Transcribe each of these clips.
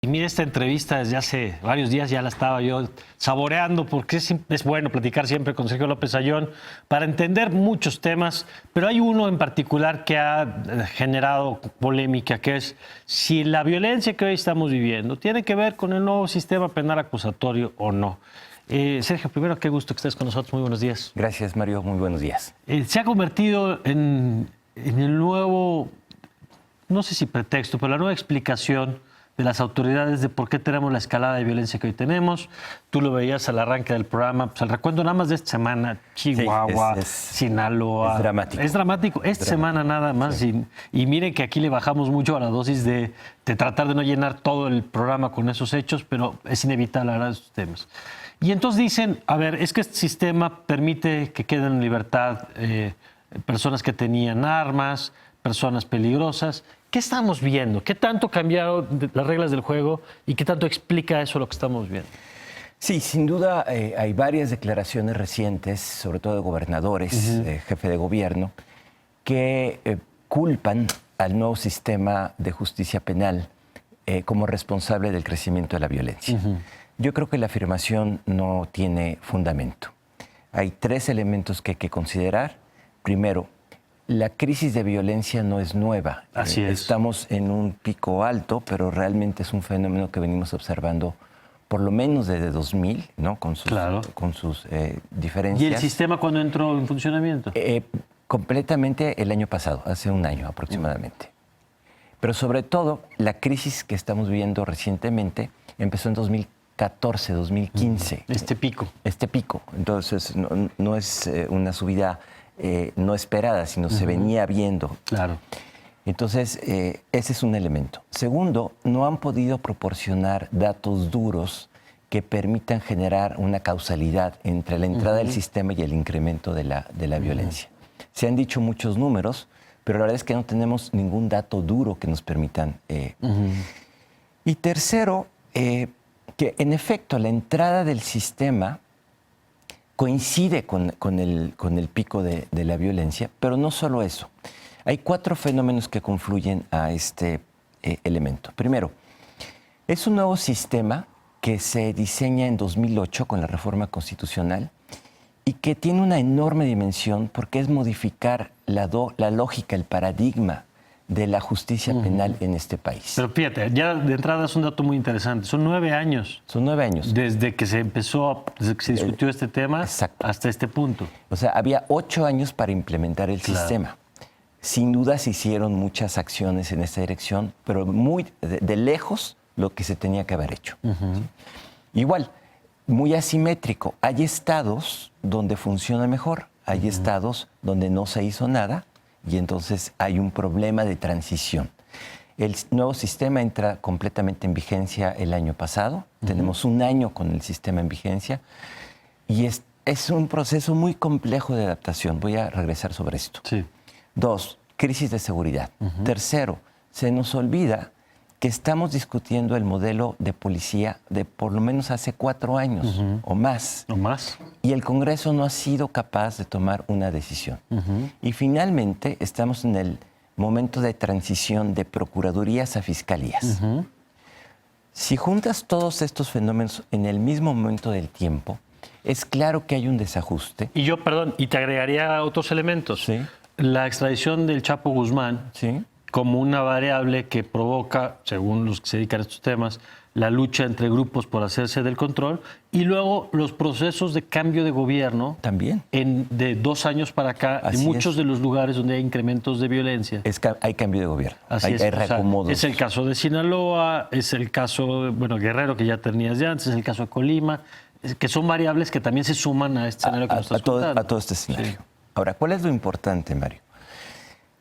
Y mira, esta entrevista desde hace varios días ya la estaba yo saboreando porque es bueno platicar siempre con Sergio López Ayllón para entender muchos temas, pero hay uno en particular que ha generado polémica, que es si la violencia que hoy estamos viviendo tiene que ver con el nuevo sistema penal acusatorio o no. Sergio, primero, qué gusto que estés con nosotros. Muy buenos días. Gracias, Mario. Muy buenos días. Se ha convertido en el nuevo, no sé si pretexto, pero la nueva explicación de las autoridades de por qué tenemos la escalada de violencia que hoy tenemos. Tú lo veías al arranque del programa, pues el recuento nada más de esta semana, Chihuahua, Sinaloa. Es dramático. Es dramático. Esta semana nada más. Sí. Y miren que aquí le bajamos mucho a la dosis de tratar de no llenar todo el programa con esos hechos, pero es inevitable hablar de esos temas. Y entonces dicen, a ver, es que este sistema permite que queden en libertad personas que tenían armas, personas peligrosas. ¿Qué estamos viendo? ¿Qué tanto cambiaron las reglas del juego y qué tanto explica eso lo que estamos viendo? Sí, sin duda hay varias declaraciones recientes, sobre todo de gobernadores, jefe de gobierno, que culpan al nuevo sistema de justicia penal como responsable del crecimiento de la violencia. Yo creo que la afirmación no tiene fundamento. Hay tres elementos que hay que considerar. Primero, la crisis de violencia no es nueva. Así es. Estamos en un pico alto, pero realmente es un fenómeno que venimos observando por lo menos desde 2000, ¿no? Con sus diferencias. ¿Y el sistema cuándo entró en funcionamiento? Completamente el año pasado, hace un año aproximadamente. Pero sobre todo, la crisis que estamos viviendo recientemente empezó en 2014, 2015. Este pico. Este pico. Entonces, no es una subida no esperada, sino se venía viendo. Claro. Entonces, ese es un elemento. Segundo, no han podido proporcionar datos duros que permitan generar una causalidad entre la entrada del sistema y el incremento de la violencia. Se han dicho muchos números, pero la verdad es que no tenemos ningún dato duro que nos permitan. Y tercero, que en efecto la entrada del sistema coincide con el pico de la violencia, pero no solo eso. Hay cuatro fenómenos que confluyen a este elemento. Primero, es un nuevo sistema que se diseña en 2008 con la reforma constitucional y que tiene una enorme dimensión porque es modificar la lógica, el paradigma de la justicia penal en este país. Pero fíjate, ya de entrada es un dato muy interesante. Son 9 años. Son 9 años. Desde que se discutió este tema hasta este punto. O sea, había 8 años para implementar el sistema. Sin duda se hicieron muchas acciones en esta dirección, pero muy de lejos lo que se tenía que haber hecho. ¿Sí? Igual, muy asimétrico. Hay estados donde funciona mejor, hay estados donde no se hizo nada, y entonces hay un problema de transición. El nuevo sistema entra completamente en vigencia el año pasado. Tenemos un año con el sistema en vigencia y es un proceso muy complejo de adaptación. Voy a regresar sobre esto. Sí. 2, crisis de seguridad. Tercero, se nos olvida que estamos discutiendo el modelo de policía de por lo menos hace 4 años o más. ¿O más? Y el Congreso no ha sido capaz de tomar una decisión. Y finalmente estamos en el momento de transición de procuradurías a fiscalías. Si juntas todos estos fenómenos en el mismo momento del tiempo, es claro que hay un desajuste. Y yo, perdón, y te agregaría otros elementos. Sí. La extradición del Chapo Guzmán, Sí. como una variable que provoca, según los que se dedican a estos temas, la lucha entre grupos por hacerse del control, y luego los procesos de cambio de gobierno También. de 2 años para acá, Así en muchos de los lugares donde hay incrementos de violencia. Hay cambio de gobierno. Así hay es, o sea, reacomodos. es el caso de Sinaloa, es el caso, bueno, Guerrero, que ya tenías de antes, es el caso de Colima, que son variables que también se suman a este escenario que nos estás contando. A todo este escenario. Sí. Ahora, ¿cuál es lo importante, Mario?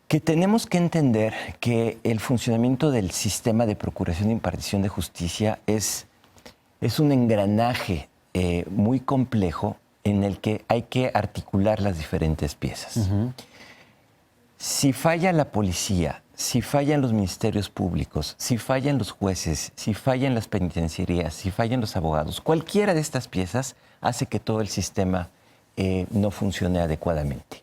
Que tenemos que entender que el funcionamiento del sistema de procuración e impartición de justicia es un engranaje muy complejo en el que hay que articular las diferentes piezas. Si falla la policía, si fallan los ministerios públicos, si fallan los jueces, si fallan las penitenciarías, si fallan los abogados, cualquiera de estas piezas hace que todo el sistema no funcione adecuadamente.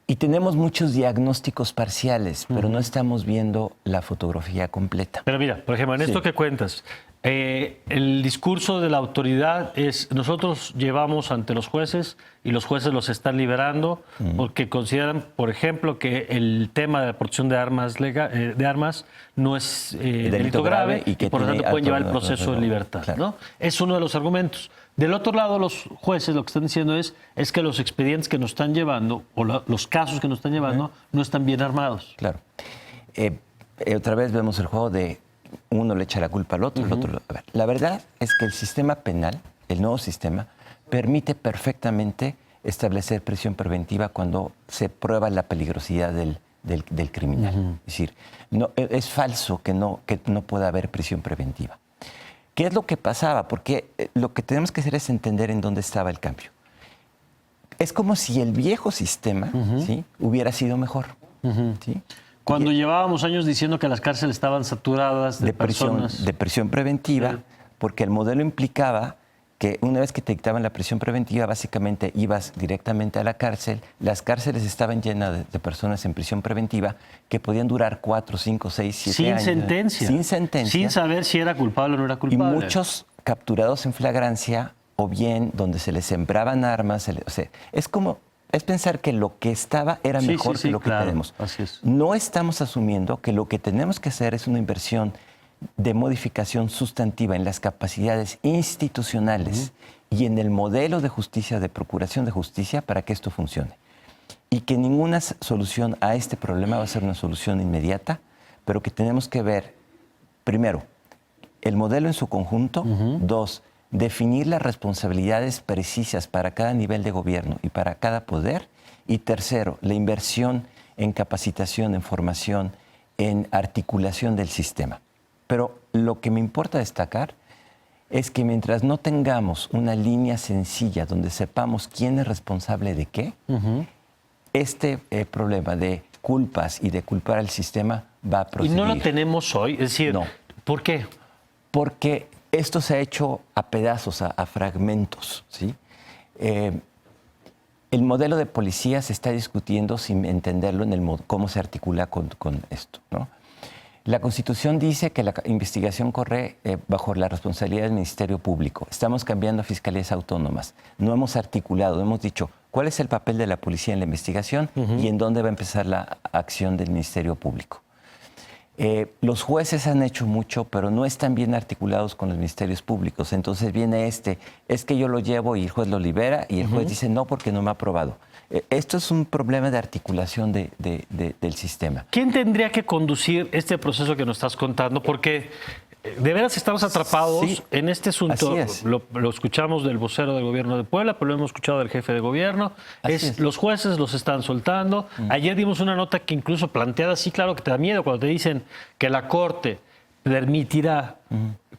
Y tenemos muchos diagnósticos parciales, pero no estamos viendo la fotografía completa. Pero mira, por ejemplo, en esto que cuentas, el discurso de la autoridad es: nosotros llevamos ante los jueces y los jueces los están liberando porque consideran, por ejemplo, que el tema de la protección de armas, no es delito grave y por lo tanto pueden llevar el proceso en libertad. Claro. ¿No? Es uno de los argumentos. Del otro lado, los jueces lo que están diciendo es que los expedientes que nos están llevando, o los casos que nos están llevando, no están bien armados. Claro. Otra vez vemos el juego de uno le echa la culpa al otro, el otro. A ver, la verdad es que el sistema penal, el nuevo sistema, permite perfectamente establecer prisión preventiva cuando se prueba la peligrosidad del criminal. Es decir, no, es falso que no pueda haber prisión preventiva. ¿Qué es lo que pasaba? Porque lo que tenemos que hacer es entender en dónde estaba el cambio. Es como si el viejo sistema, ¿sí?, hubiera sido mejor. ¿Sí? Cuando llevábamos años diciendo que las cárceles estaban saturadas de personas. De prisión preventiva, porque el modelo implicaba que una vez que te dictaban la prisión preventiva, básicamente ibas directamente a la cárcel. Las cárceles estaban llenas de personas en prisión preventiva que podían durar 4, 5, 6, 7 años. Sin sentencia. Sin sentencia. Sin saber si era culpable o no era culpable. Y muchos capturados en flagrancia, o bien donde se les sembraban armas. O sea, es pensar que lo que estaba era mejor que lo que tenemos. Así es. No estamos asumiendo que lo que tenemos que hacer es una inversión de modificación sustantiva en las capacidades institucionales y en el modelo de justicia, de procuración de justicia, para que esto funcione. Y que ninguna solución a este problema va a ser una solución inmediata, pero que tenemos que ver, primero, el modelo en su conjunto. Dos, definir las responsabilidades precisas para cada nivel de gobierno y para cada poder. Y tercero, la inversión en capacitación, en formación, en articulación del sistema. Pero lo que me importa destacar es que mientras no tengamos una línea sencilla donde sepamos quién es responsable de qué, este problema de culpas y de culpar al sistema va a proseguir. Y no lo tenemos hoy, es decir, no. ¿Por qué? Porque esto se ha hecho a pedazos, a fragmentos, ¿sí? El modelo de policía se está discutiendo sin entenderlo en cómo se articula con esto, ¿no? La Constitución dice que la investigación corre bajo la responsabilidad del Ministerio Público. Estamos cambiando a fiscalías autónomas. No hemos articulado, hemos dicho cuál es el papel de la policía en la investigación y en dónde va a empezar la acción del Ministerio Público. Los jueces han hecho mucho, pero no están bien articulados con los ministerios públicos. Entonces viene es que yo lo llevo y el juez lo libera y el juez dice no porque no me ha aprobado. Esto es un problema de articulación del sistema. ¿Quién tendría que conducir este proceso que nos estás contando? Porque de veras estamos atrapados en este asunto. Así es. Lo escuchamos del vocero del gobierno de Puebla, pero lo hemos escuchado del jefe de gobierno. Los jueces los están soltando. Ayer dimos una nota que incluso planteada así, claro que te da miedo cuando te dicen que la Corte permitirá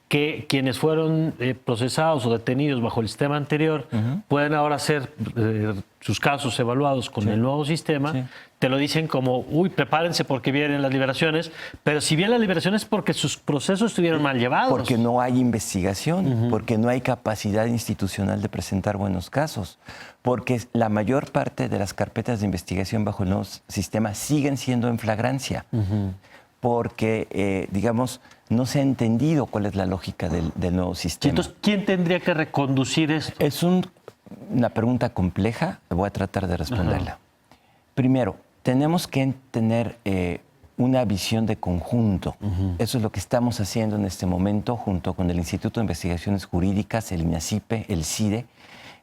que quienes fueron procesados o detenidos bajo el sistema anterior puedan ahora ser sus casos evaluados con el nuevo sistema. Te lo dicen como, prepárense porque vienen las liberaciones, pero si vienen las liberaciones es porque sus procesos estuvieron mal llevados. Porque no hay investigación, porque no hay capacidad institucional de presentar buenos casos, porque la mayor parte de las carpetas de investigación bajo el nuevo sistema siguen siendo en flagrancia. Porque, digamos, no se ha entendido cuál es la lógica del nuevo sistema. Entonces, ¿quién tendría que reconducir esto? Es una pregunta compleja, voy a tratar de responderla. Primero, tenemos que tener una visión de conjunto. Eso es lo que estamos haciendo en este momento junto con el Instituto de Investigaciones Jurídicas, el INACIPE, el CIDE,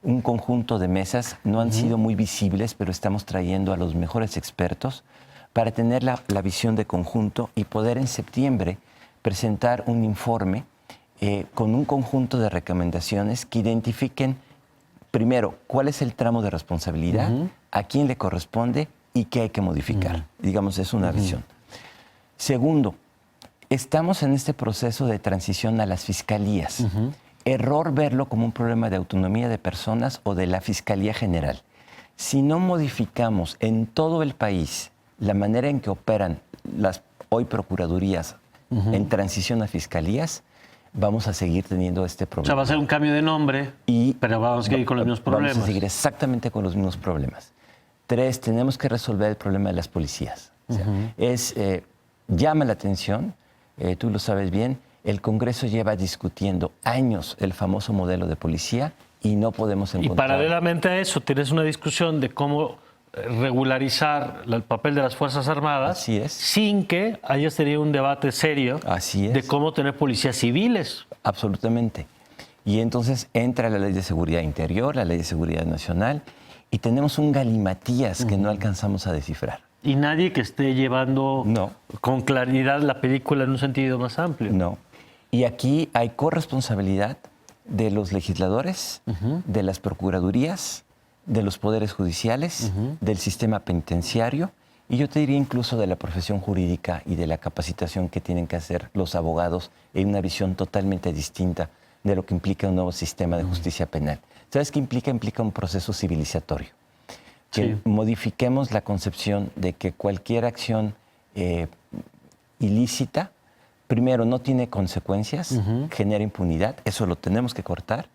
un conjunto de mesas. No han sido muy visibles, pero estamos trayendo a los mejores expertos para tener la visión de conjunto y poder en septiembre presentar un informe con un conjunto de recomendaciones que identifiquen, primero, cuál es el tramo de responsabilidad, a quién le corresponde y qué hay que modificar. Digamos, es una visión. Segundo, estamos en este proceso de transición a las fiscalías. Error verlo como un problema de autonomía de personas o de la Fiscalía General. Si no modificamos en todo el país la manera en que operan las hoy procuradurías en transición a fiscalías, vamos a seguir teniendo este problema. O sea, va a ser un cambio de nombre, pero vamos a seguir con los mismos problemas. Vamos a seguir exactamente con los mismos problemas. Tres, tenemos que resolver el problema de las policías. O sea, llama la atención, tú lo sabes bien, el Congreso lleva discutiendo años el famoso modelo de policía y no podemos encontrar... Y paralelamente a eso tienes una discusión de cómo regularizar el papel de las Fuerzas Armadas. Así es. Sin que hayas tenido un debate serio Así es. de cómo tener policías civiles. Absolutamente. Y entonces entra la Ley de Seguridad Interior, la Ley de Seguridad Nacional, y tenemos un galimatías que no alcanzamos a descifrar. Y nadie que esté llevando con claridad la película en un sentido más amplio. No. Y aquí hay corresponsabilidad de los legisladores, de las procuradurías, de los poderes judiciales, del sistema penitenciario, y yo te diría incluso de la profesión jurídica y de la capacitación que tienen que hacer los abogados en una visión totalmente distinta de lo que implica un nuevo sistema de justicia penal. ¿Sabes qué implica? Implica un proceso civilizatorio. Que modifiquemos la concepción de que cualquier acción ilícita, primero, no tiene consecuencias, genera impunidad, eso lo tenemos que cortar,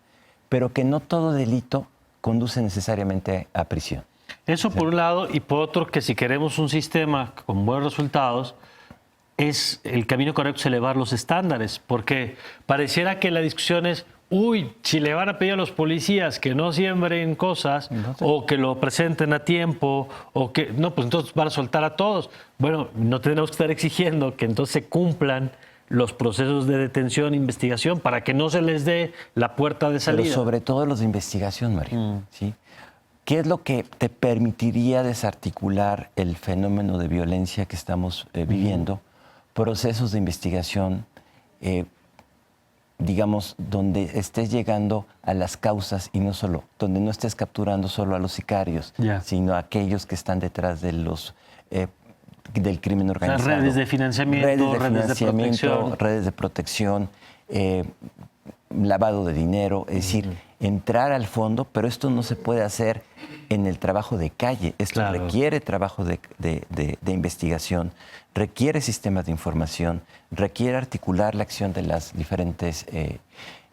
pero que no todo delito conduce necesariamente a prisión. Eso por un lado, y por otro, que si queremos un sistema con buenos resultados, es el camino correcto es elevar los estándares, porque pareciera que la discusión es, uy, si le van a pedir a los policías que no siembren cosas o que lo presenten a tiempo, o que no, pues entonces van a soltar a todos. Bueno, no tenemos que estar exigiendo que entonces se cumplan los procesos de detención e investigación para que no se les dé la puerta de salida. Pero sobre todo los de investigación, Mario. ¿Sí? ¿Qué es lo que te permitiría desarticular el fenómeno de violencia que estamos viviendo? Procesos de investigación, digamos, donde estés llegando a las causas y no solo, donde no estés capturando solo a los sicarios, sino a aquellos que están detrás de los del crimen organizado. Las redes de financiamiento, redes de protección, lavado de dinero, es decir, entrar al fondo, pero esto no se puede hacer en el trabajo de calle. Esto requiere trabajo de investigación, requiere sistemas de información, requiere articular la acción de las diferentes,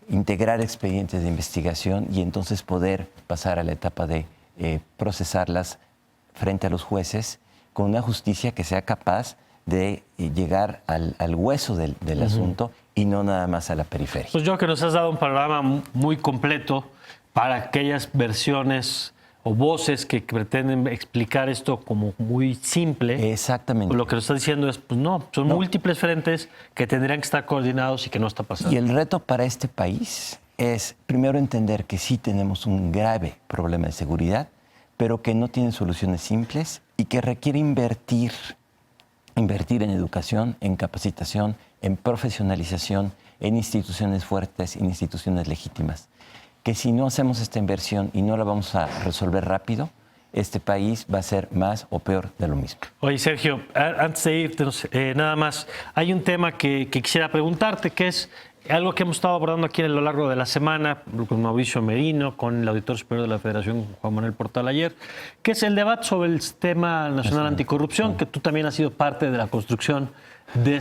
integrar expedientes de investigación y entonces poder pasar a la etapa de procesarlas frente a los jueces con una justicia que sea capaz de llegar al hueso del asunto y no nada más a la periferia. Pues yo que nos has dado un panorama muy completo para aquellas versiones o voces que pretenden explicar esto como muy simple. Exactamente. Lo que nos estás diciendo es, pues no, son múltiples frentes que tendrían que estar coordinados y que no está pasando. Y el reto para este país es primero entender que sí tenemos un grave problema de seguridad, pero que no tiene soluciones simples y que requiere invertir en educación, en capacitación, en profesionalización, en instituciones fuertes, en instituciones legítimas. Que si no hacemos esta inversión y no la vamos a resolver rápido, este país va a ser más o peor de lo mismo. Oye, Sergio, antes de irnos, nada más, hay un tema que quisiera preguntarte, que es algo que hemos estado abordando aquí a lo largo de la semana con Mauricio Merino, con el auditor superior de la Federación, Juan Manuel Portal ayer, que es el debate sobre el Sistema Nacional Anticorrupción, que tú también has sido parte de la construcción del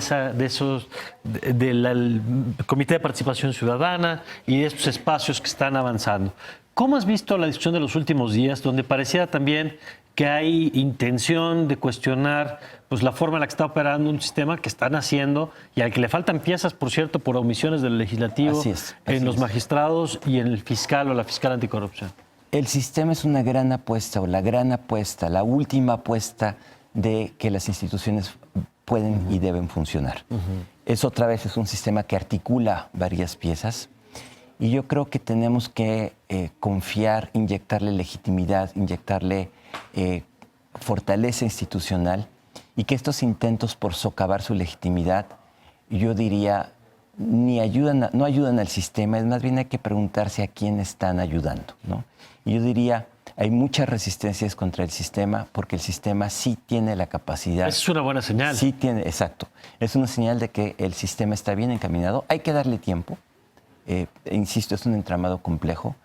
Comité de Participación Ciudadana y de estos espacios que están avanzando. ¿Cómo has visto la discusión de los últimos días, donde pareciera también que hay intención de cuestionar pues, la forma en la que está operando un sistema que están haciendo y al que le faltan piezas, por cierto, por omisiones del legislativo, en los magistrados y en el fiscal o la fiscal anticorrupción? El sistema es una gran apuesta, o la gran apuesta, la última apuesta de que las instituciones pueden y deben funcionar. Eso otra vez es un sistema que articula varias piezas y yo creo que tenemos que confiar, inyectarle legitimidad, inyectarle fortaleza institucional y que estos intentos por socavar su legitimidad, yo diría, no ayudan al sistema, es más bien hay que preguntarse a quién están ayudando, ¿no? Y yo diría, hay muchas resistencias contra el sistema porque el sistema sí tiene la capacidad. Es una buena señal. Sí tiene, exacto. Es una señal de que el sistema está bien encaminado. Hay que darle tiempo. Insisto, es un entramado complejo.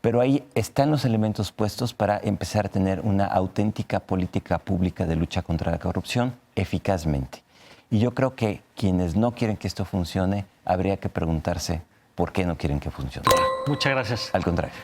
Pero ahí están los elementos puestos para empezar a tener una auténtica política pública de lucha contra la corrupción eficazmente. Y yo creo que quienes no quieren que esto funcione, habría que preguntarse por qué no quieren que funcione. Muchas gracias. Al contrario.